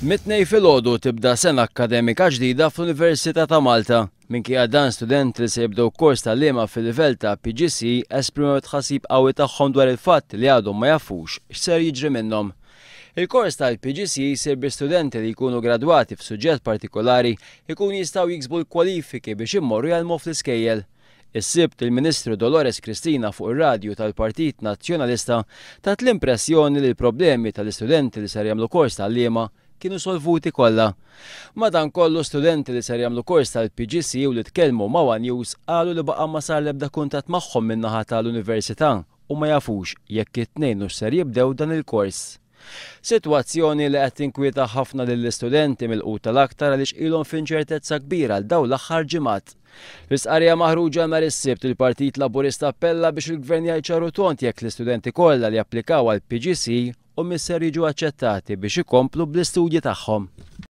Mit-tnejn filgħodu tibda sena akkademika ġdida fl-Universita ta' Malta. Minkejja dan studenti li se jibdew kors tal-għalliema fil-livell ta' PGCE esprimew tħassib qawwi tagħhom dwar il-fatt li għadhom ma jafux x'ser jiġri minnhom. Il-kors tal-PGCE jsir bi studenti li jkunu gradwati f'suġġett partikolari jkunu jistgħu jiksbu l-kwalifiki biex immorru jgħallmu fl-iskejjel. Is-sibt il-Ministru Kristina fuq ir-radju tal-Partit Nazzjonalista tat l-impressjoni li l-problemi tal-istudenti li ser jagħmlu kors tal-għalliema kienu solvuti kollha. Madankollu studenti li ser jagħmlu kors tal-PGCE u li tkellmu ma' One News qalu li baqa' ma sar l-ebda kuntatt magħhom min-naħa tal-Università u ma jafux jekk it-tnejn hux ser jibdew dan il-kors. Sitwazzjoni li qed tinkwieta ħafna lill-istudenti mill-quta l-aktar għaliex ilhom f'inċertezza kbira għal dawn l-aħħar ġimgħat. Fl-istqarrija maħruġa nhar is-sibt il-Partit Laburista appella biex il-Gvern jgħid tont jekk l-istudenti kollha li japplikaw għall-PGCE u misser jiġu aċċettati biex ikomplu bl-istudji tagħhom.